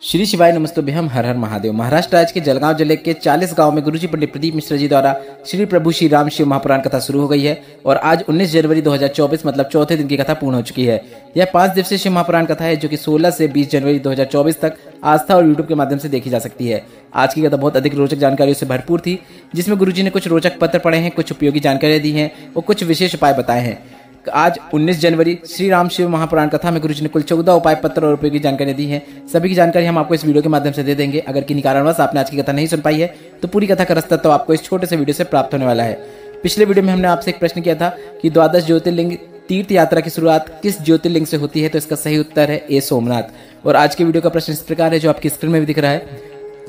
श्री शिवाय नमस्तुभ्यम हर हर महादेव। महाराष्ट्र राज्य के जलगांव जिले के 40 गांव में गुरुजी पंडित प्रदीप मिश्रा जी द्वारा श्री प्रभु श्री राम शिव महापुराण कथा शुरू हो गई है और आज 19 जनवरी 2024 मतलब चौथे दिन की कथा पूर्ण हो चुकी है। यह 5 दिवसीय शिव महापुराण कथा है जो कि 16 से 20 जनवरी 2024 तक आस्था और यूट्यूब के माध्यम से देखी जा सकती है। आज की कथा बहुत अधिक रोचक जानकारियों से भरपूर थी, जिसमें गुरुजी ने कुछ रोचक पत्र पढ़े हैं, कुछ उपयोगी जानकारियां दी हैं और कुछ विशेष उपाय बताए हैं। आज 19 जनवरी श्री राम शिव महापुराण कथा में गुरुजी ने कुल 14 उपाय पत्र और उपयोगी जानकारी दी है। सभी की जानकारी हम आपको इस वीडियो के माध्यम से दे देंगे। अगर किन्हीं कारणवश आपने आज की कथा नहीं सुन पाई है तो पूरी कथा का रास्ता तो आपको इस छोटे से वीडियो से प्राप्त होने वाला है। पिछले वीडियो में हमने आपसे एक प्रश्न किया था कि द्वादश ज्योतिर्लिंग तीर्थ यात्रा की शुरुआत किस ज्योतिर्लिंग से होती है, तो इसका सही उत्तर है ए सोमनाथ। और आज के वीडियो का प्रश्न इस प्रकार है जो आपकी स्क्रीन में भी दिख रहा है।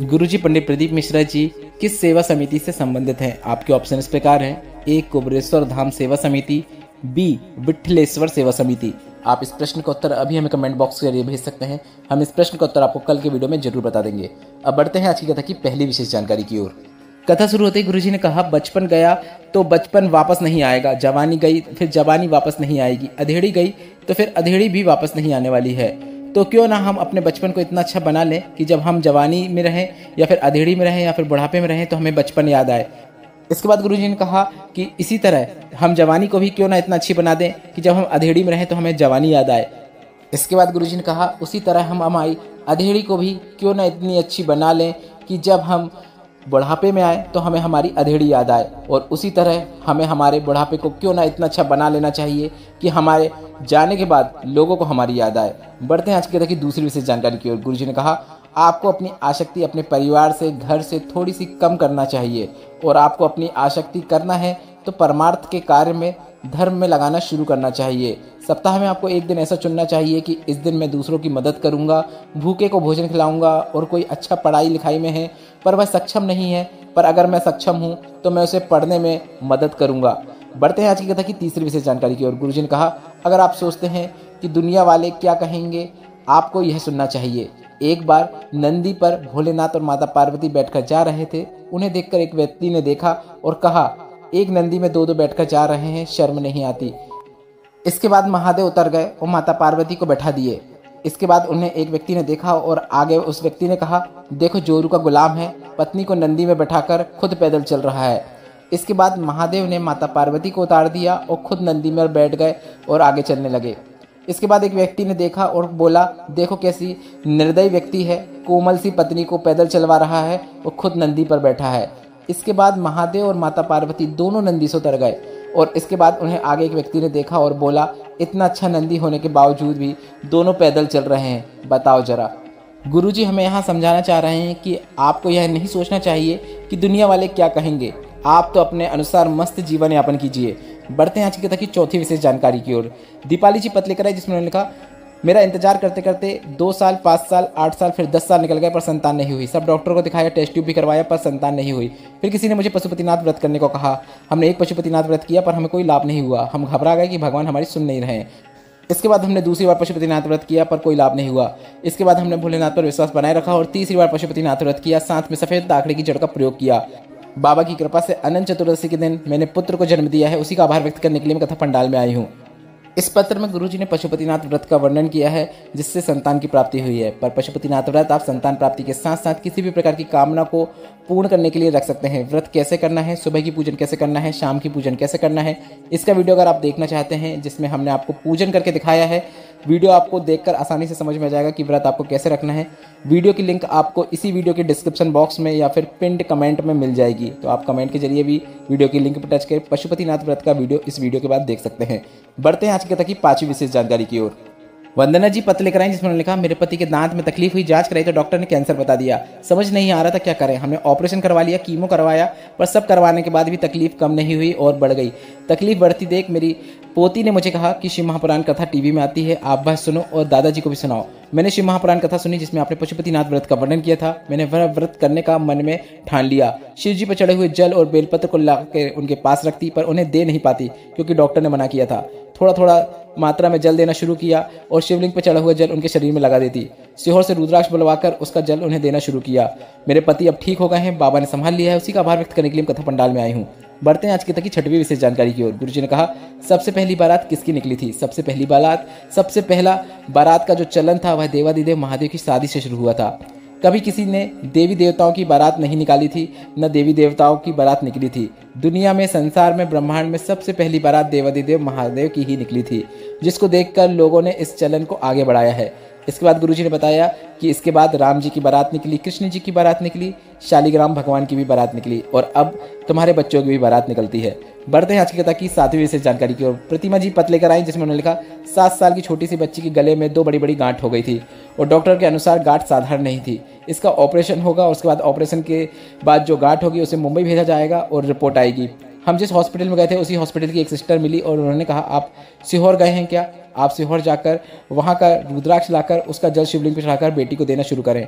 गुरुजी पंडित प्रदीप मिश्रा जी किस सेवा समिति से संबंधित हैं? आपके ऑप्शन इस प्रकार हैं। ए कुबरेश्वर धाम सेवा समिति, बी विठलेश्वर सेवा समिति। आप इस प्रश्न का उत्तर अभी हमें कमेंट बॉक्स के जरिए भेज सकते हैं। हम इस प्रश्न का उत्तर आपको कल के वीडियो में जरूर बता देंगे। अब बढ़ते हैं आज की कथा की पहली विशेष जानकारी की ओर। कथा शुरू होते ही गुरुजी ने कहा, बचपन गया तो बचपन वापस नहीं आएगा, जवानी गई फिर जवानी वापस नहीं आएगी, अधेड़ी गई तो फिर अधेड़ी भी वापस नहीं आने वाली है। तो क्यों ना हम अपने बचपन को इतना अच्छा बना लें कि जब हम जवानी में रहें या फिर अधेड़ी में रहें या फिर बुढ़ापे में रहें तो हमें बचपन याद आए। इसके बाद गुरुजी ने कहा कि इसी तरह हम जवानी को भी क्यों ना इतना अच्छी बना दें कि जब हम अधेड़ी में रहें तो हमें जवानी याद आए। इसके बाद गुरुजी ने कहा उसी तरह हम हमारी अधेड़ी को भी क्यों ना इतनी अच्छी बना लें कि जब हम बुढ़ापे में आए तो हमें हमारी अधेड़ी याद आए। और उसी तरह हमें हमारे बुढ़ापे को क्यों ना इतना अच्छा बना लेना चाहिए कि हमारे जाने के बाद लोगों को हमारी याद आए। बढ़ते हैं आज की कथा की दूसरी विशेष जानकारी की ओर। गुरुजी ने कहा आपको अपनी आसक्ति अपने परिवार से, घर से थोड़ी सी कम करना चाहिए और आपको अपनी आसक्ति करना है तो परमार्थ के कार्य में, धर्म में लगाना शुरू करना चाहिए। सप्ताह में आपको एक दिन ऐसा चुनना चाहिए कि इस दिन मैं दूसरों की मदद करूंगा, भूखे को भोजन खिलाऊंगा। और कोई अच्छा पढ़ाई लिखाई में है पर वह सक्षम नहीं है, पर अगर मैं सक्षम हूँ तो मैं उसे पढ़ने में मदद करूंगा। बढ़ते हैं आज की कथा की तीसरी विशेष जानकारी की ओर। गुरुजी ने कहा अगर आप सोचते हैं कि दुनिया वाले क्या कहेंगे, आपको यह सुनना चाहिए। एक बार नंदी पर भोलेनाथ और माता पार्वती बैठकर जा रहे थे। उन्हें देखकर एक व्यक्ति ने देखा और कहा एक नंदी में दो बैठकर जा रहे हैं, शर्म नहीं आती। इसके बाद महादेव उतर गए और माता पार्वती को बैठा दिए। इसके बाद उन्हें एक व्यक्ति ने देखा और आगे उस व्यक्ति ने कहा देखो जोरू का गुलाम है, पत्नी को नंदी में बैठाकर खुद पैदल चल रहा है। इसके बाद महादेव ने माता पार्वती को उतार दिया और खुद नंदी में बैठ गए और आगे चलने लगे। इसके बाद एक व्यक्ति ने देखा और बोला देखो कैसी निर्दयी व्यक्ति है, कोमल सी पत्नी को पैदल चलवा रहा है और खुद नंदी पर बैठा है। इसके बाद महादेव और माता पार्वती दोनों नंदी से उतर गए और इसके बाद उन्हें आगे एक व्यक्ति ने देखा और बोला इतना अच्छा नंदी होने के बावजूद भी दोनों पैदल चल रहे हैं, बताओ जरा। गुरुजी हमें यहाँ समझाना चाह रहे हैं कि आपको यह नहीं सोचना चाहिए कि दुनिया वाले क्या कहेंगे, आप तो अपने अनुसार मस्त जीवन यापन कीजिए। बढ़ते हैं आज की कथा की चौथी विशेष जानकारी की ओर। दीपाली जी पत्र लेकर आए जिसमें उन्होंने लिखा मेरा इंतजार करते करते 2 साल, 5 साल, 8 साल फिर 10 साल निकल गए पर संतान नहीं हुई। सब डॉक्टर को दिखाया, टेस्ट ट्यूब भी करवाया पर संतान नहीं हुई। फिर किसी ने मुझे पशुपतिनाथ व्रत करने को कहा। हमने एक पशुपतिनाथ व्रत किया पर हमें कोई लाभ नहीं हुआ। हम घबरा गए कि भगवान हमारी सुन नहीं रहे। इसके बाद हमने दूसरी बार पशुपतिनाथ व्रत किया पर कोई लाभ नहीं हुआ। इसके बाद हमने भोलेनाथ पर विश्वास बनाए रखा और तीसरी बार पशुपतिनाथ व्रत किया, साथ में सफेद दाखड़े की जड़ का प्रयोग किया। बाबा की कृपा से अनंत चतुर्दशी के दिन मैंने पुत्र को जन्म दिया है, उसी का आभार व्यक्त करने के लिए मैं कथा पंडाल में आई हूँ। इस पत्र में गुरुजी ने पशुपतिनाथ व्रत का वर्णन किया है जिससे संतान की प्राप्ति हुई है। पर पशुपतिनाथ व्रत आप संतान प्राप्ति के साथ साथ किसी भी प्रकार की कामना को पूर्ण करने के लिए रख सकते हैं। व्रत कैसे करना है, सुबह की पूजन कैसे करना है, शाम की पूजन कैसे करना है, इसका वीडियो अगर आप देखना चाहते हैं जिसमें हमने आपको पूजन करके दिखाया है, वीडियो आपको देखकर आसानी से समझ में आ जाएगा कि व्रत आपको कैसे रखना है। वीडियो की लिंक आपको इसी वीडियो के डिस्क्रिप्शन बॉक्स में या फिर पिंड कमेंट में मिल जाएगी, तो आप कमेंट के जरिए भी वीडियो की लिंक पर टच कर पशुपतिनाथ व्रत का वीडियो इस वीडियो के बाद देख सकते हैं। बढ़ते हैं आज की कथा की पांचवी विशेष जानकारी की ओर। वंदना जी पत्र लेकर आई जिसमें उन्होंने लिखा मेरे पति के दांत में तकलीफ हुई, जांच कराई तो डॉक्टर ने कैंसर बता दिया। समझ नहीं आ रहा था क्या करें। हमने ऑपरेशन करवा लिया, कीमो करवाया पर सब करवाने के बाद भी तकलीफ कम नहीं हुई और बढ़ गई। तकलीफ बढ़ती देख मेरी पोती ने मुझे कहा कि शिव महापुराण कथा टीवी में आती है, आप वह सुनो और दादाजी को भी सुनाओ। मैंने शिव महापुराण कथा सुनी जिसमें आपने पशुपतिनाथ व्रत का वर्णन किया था। मैंने वह व्रत करने का मन में ठान लिया। शिव जी पर चढ़े हुए जल और बेलपत्र को लाकर उनके पास रखती पर उन्हें दे नहीं पाती क्योंकि डॉक्टर ने मना किया था। थोड़ा थोड़ा मात्रा में जल देना शुरू किया और शिवलिंग पर चढ़ा हुआ जल उनके शरीर में लगा देती। सिहोर से रुद्राक्ष बुलवाकर उसका जल उन्हें देना शुरू किया। मेरे पति अब ठीक हो गए हैं, बाबा ने संभाल लिया है, उसी का आभार व्यक्त करने के लिए कथा पंडाल में आई हूँ। बढ़ते हैं आज की तक की छठवीं विशेष जानकारी की ओर। गुरुजी ने कहा, सबसे पहली बारात किसकी निकली थी? सबसे पहला बारात का जो चलन था वह देवादिदेव महादेव की शादी से शुरू हुआ था। कभी किसी ने देवी देवताओं की बारात नहीं निकाली थी, न देवी देवताओं की बारात निकली थी। दुनिया में, संसार में, ब्रह्मांड में सबसे पहली बारात देवादिदेव महादेव की ही निकली थी, जिसको देखकर लोगों ने इस चलन को आगे बढ़ाया है। इसके बाद गुरुजी ने बताया कि इसके बाद राम जी की बारात निकली, कृष्ण जी की बारात निकली, शालिग्राम भगवान की भी बारात निकली और अब तुम्हारे बच्चों की भी बारात निकलती है। बढ़ते हैं आज की कथा की सातवीं विशेष जानकारी की ओर। प्रतिमा जी पत्र लेकर आई जिसमें उन्होंने लिखा, 7 साल की छोटी सी बच्ची के गले में 2 बड़ी बड़ी गांठ हो गई थी और डॉक्टर के अनुसार गांठ साधारण नहीं थी। इसका ऑपरेशन होगा, उसके बाद ऑपरेशन के बाद जो गांठ होगी उसे मुंबई भेजा जाएगा और रिपोर्ट आएगी। हम जिस हॉस्पिटल में गए थे उसी हॉस्पिटल की एक सिस्टर मिली और उन्होंने कहा, आप सीहोर गए हैं क्या? आप सीहोर जाकर वहाँ का रुद्राक्ष लाकर उसका जल शिवलिंग पर चढ़ाकर बेटी को देना शुरू करें।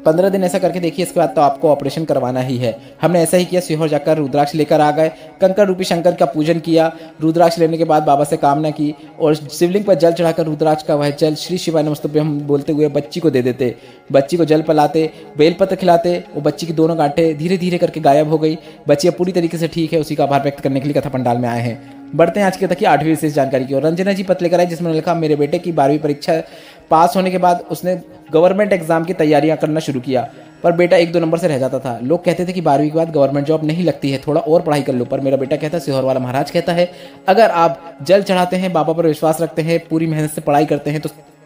15 दिन ऐसा करके देखिए, इसके बाद तो आपको ऑपरेशन करवाना ही है। हमने ऐसा ही किया, सीहोर जाकर रुद्राक्ष लेकर आ गए, कंकर रूपी शंकर का पूजन किया, रुद्राक्ष लेने के बाद बाबा से कामना की और शिवलिंग पर जल चढ़ाकर रुद्राक्ष का वह जल श्री शिवाय नमस्तुभ्यं हम बोलते हुए बच्ची को दे देते। बच्ची को जल पिलाते, बेलपत्र खिलाते और बच्ची की दोनों गांठें धीरे धीरे करके गायब हो गई। बच्ची अब पूरी तरीके से ठीक है। उसी का आभार व्यक्त करने के लिए कथा पंडाल में आए हैं। बढ़ते हैं आज की तक की 8वीं विशेष जानकारी की ओर। रंजना जी पत्र लेकर आए जिसमें लिखा, मेरे बेटे की 12वीं परीक्षा पास होने के बाद उसने गवर्नमेंट एग्जाम की तैयारियां करना शुरू किया, पर बेटा 1-2 नंबर से रह जाता था। लोग कहते थे कि 12वीं के बाद गवर्नमेंट जॉब नहीं लगती है, थोड़ा और पढ़ाई कर लो। पर मेरा बेटा कहता, सीहोर वाला महाराज कहता है, अगर आप जल चढ़ाते हैं, बाबा पर विश्वास रखते हैं, पूरी मेहनत से पढ़ाई करते हैं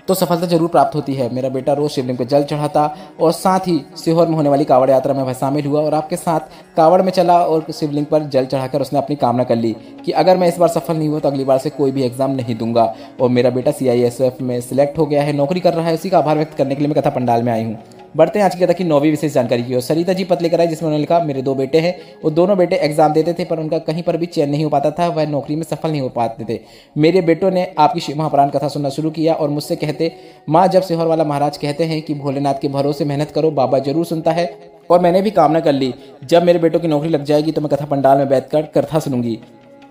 तो सफलता जरूर प्राप्त होती है। मेरा बेटा रोज शिवलिंग पर जल चढ़ाता और साथ ही सीहोर में होने वाली कावड़ यात्रा में वह शामिल हुआ और आपके साथ कावड़ में चला और शिवलिंग पर जल चढ़ाकर उसने अपनी कामना कर ली कि अगर मैं इस बार सफल नहीं हुआ तो अगली बार से कोई भी एग्जाम नहीं दूंगा। और मेरा बेटा CISF में सिलेक्ट हो गया है, नौकरी कर रहा है। उसी का आभार व्यक्त करने के लिए मैं कथा पंडाल में आई हूँ। बढ़ते हैं आज की कथा की 9वीं विशेष जानकारी की ओर। सरिता जी पत्र लेकर आई जिसमें उन्होंने लिखा, मेरे 2 बेटे हैं, वो दोनों बेटे एग्जाम देते थे पर उनका कहीं पर भी चयन नहीं हो पाता था, वह नौकरी में सफल नहीं हो पाते थे। मेरे बेटों ने आपकी शिव महापुराण कथा सुनना शुरू किया और मुझसे कहते, माँ जब सीहोर वाला महाराज कहते हैं कि भोलेनाथ के भरोसे मेहनत करो, बाबा जरूर सुनता है। और मैंने भी कामना कर ली, जब मेरे बेटों की नौकरी लग जाएगी तो मैं कथा पंडाल में बैठकर कथा सुनूंगी।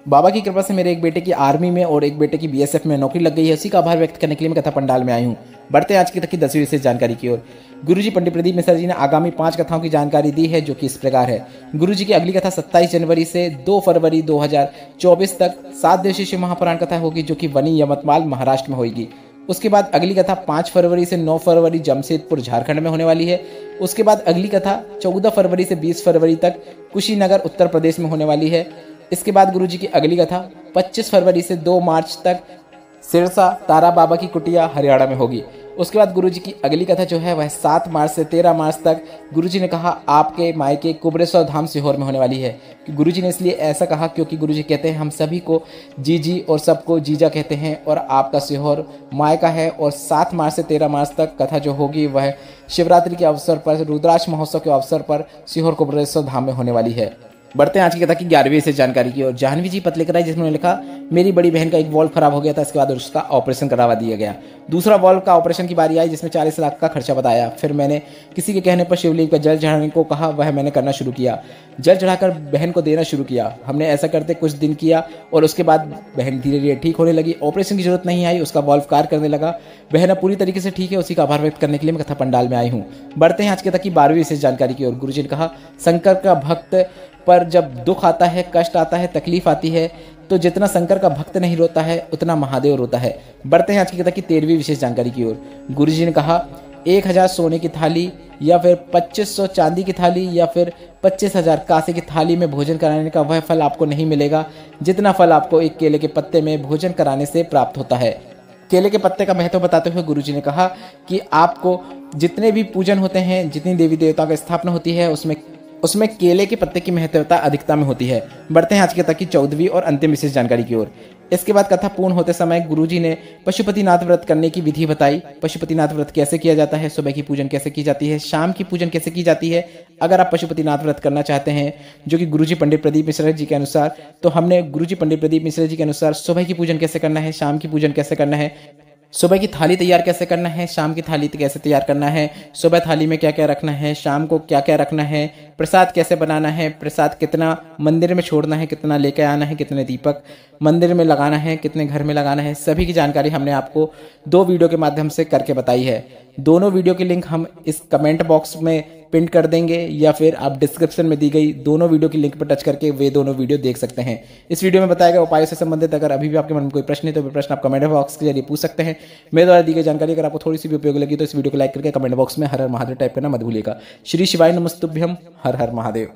बाबा की कृपा से मेरे एक बेटे की आर्मी में और एक बेटे की BSF में नौकरी लग गई है। उसी का आभार व्यक्त करने के लिए मैं कथा पंडाल में आई हूँ। बढ़ते हैं आज की तक की 10वीं विशेष जानकारी की ओर। गुरुजी पंडित प्रदीप मिश्रा जी ने आगामी 5 कथाओं की जानकारी दी है जो कि इस प्रकार है। गुरुजी की अगली कथा 27 जनवरी से 2 फरवरी 2024 तक 7 दिवसीय शिव महापुराण कथा होगी जो कि वनी यवतमाल महाराष्ट्र में होगी। उसके बाद अगली कथा 5 फरवरी से 9 फरवरी जमशेदपुर झारखंड में होने वाली है। उसके बाद अगली कथा 14 फरवरी से 20 फरवरी तक कुशीनगर उत्तर प्रदेश में होने वाली है। इसके बाद गुरुजी की अगली कथा 25 फरवरी से 2 मार्च तक सिरसा तारा बाबा की कुटिया हरियाणा में होगी। उसके बाद गुरुजी की अगली कथा जो है वह 7 मार्च से 13 मार्च तक गुरुजी ने कहा आपके मायके कुबरेश्वर धाम सीहोर में होने वाली है। गुरुजी ने इसलिए ऐसा कहा क्योंकि गुरुजी कहते हैं हम सभी को जीजी और सबको जीजा कहते हैं और आपका सीहोर मायका है। और 7 मार्च से 13 मार्च तक कथा जो होगी वह शिवरात्रि के अवसर पर, रुद्राक्ष महोत्सव के अवसर पर सीहोर कुबरेश्वर धाम में होने वाली है। बढ़ते हैं आज की कथा की 11वीं से जानकारी की और। जाह्नवी जी पत्र लेकर आई जिसमें लिखा, मेरी बड़ी बहन का एक वॉल्व खराब हो गया था, इसके बाद उसका ऑपरेशन करवा दिया गया। दूसरा वॉल्व का ऑपरेशन की बारी आई जिसमें 40 लाख का खर्चा बताया। फिर मैंने किसी के कहने पर शिवलिंग पर जल चढ़ाने को कहा, वह मैंने करना शुरू किया। जल चढ़ाकर बहन को देना शुरू किया। हमने ऐसा करते कुछ दिन किया और उसके बाद बहन धीरे धीरे ठीक होने लगी। ऑपरेशन की जरूरत नहीं आई, उसका वॉल्व कार्य करने लगा। बहन अब पूरी तरीके से ठीक है। उसी का आभार व्यक्त करने के लिए मैं कथा पंडाल में आई हूँ। बढ़ते हैं आज की कथा की 12वीं विशेष जानकारी की ओर। गुरुजी ने कहा, शंकर का भक्त पर जब दुख आता है, कष्ट आता है, तकलीफ आती है तो जितना शंकर का भक्त नहीं रोता है उतना महादेव रोता है। बढ़ते हैं आज की कथा की 13वीं विशेष जानकारी की ओर। गुरुजी ने कहा, 1000 सोने की थाली या फिर 2500 चांदी की थाली या फिर 25,000 कांसे की थाली में भोजन कराने का वह फल आपको नहीं मिलेगा जितना फल आपको एक केले के पत्ते में भोजन कराने से प्राप्त होता है। केले के पत्ते का महत्व बताते हुए गुरुजी ने कहा कि आपको जितने भी पूजन होते हैं, जितनी देवी देवताओं की स्थापना होती है उसमें केले के पत्ते की महत्वता अधिकता में होती है। बढ़ते हैं आज की कथा की 14वीं और अंतिम विशेष जानकारी की ओर। इसके बाद कथा पूर्ण होते समय गुरुजी ने पशुपतिनाथ व्रत करने की विधि बताई। पशुपतिनाथ व्रत कैसे किया जाता है, सुबह की पूजन कैसे की जाती है, शाम की पूजन कैसे की जाती है। अगर आप पशुपतिनाथ व्रत करना चाहते हैं जो कि गुरुजी पंडित प्रदीप मिश्रा जी के अनुसार, तो हमने गुरुजी पंडित प्रदीप मिश्रा जी के अनुसार सुबह की पूजन कैसे करना है, शाम की पूजन कैसे करना है, सुबह की थाली तैयार कैसे करना है, शाम की थाली कैसे तैयार करना है, सुबह थाली में क्या क्या रखना है, शाम को क्या क्या रखना है, प्रसाद कैसे बनाना है, प्रसाद कितना मंदिर में छोड़ना है, कितना लेकर आना है, कितने दीपक मंदिर में लगाना है, कितने घर में लगाना है, सभी की जानकारी हमने आपको 2 वीडियो के माध्यम से करके बताई है। दोनों वीडियो की लिंक हम इस कमेंट बॉक्स में पिन कर देंगे या फिर आप डिस्क्रिप्शन में दी गई दोनों वीडियो की लिंक पर टच करके वे दोनों वीडियो देख सकते हैं। इस वीडियो में बताया गया उपायों से संबंधित अगर अभी भी आपके मन में कोई प्रश्न है तो वे प्रश्न आप कमेंट बॉक्स के जरिए पूछ सकते हैं। मेरे द्वारा दी गई जानकारी अगर आपको थोड़ी सी भी उपयोगी लगी तो इस वीडियो को लाइक करके कमेंट बॉक्स में हर हर महादेव टाइप करना मत भूलिएगा। श्री शिवाय नमस्तुभ्यम। हर हर महादेव।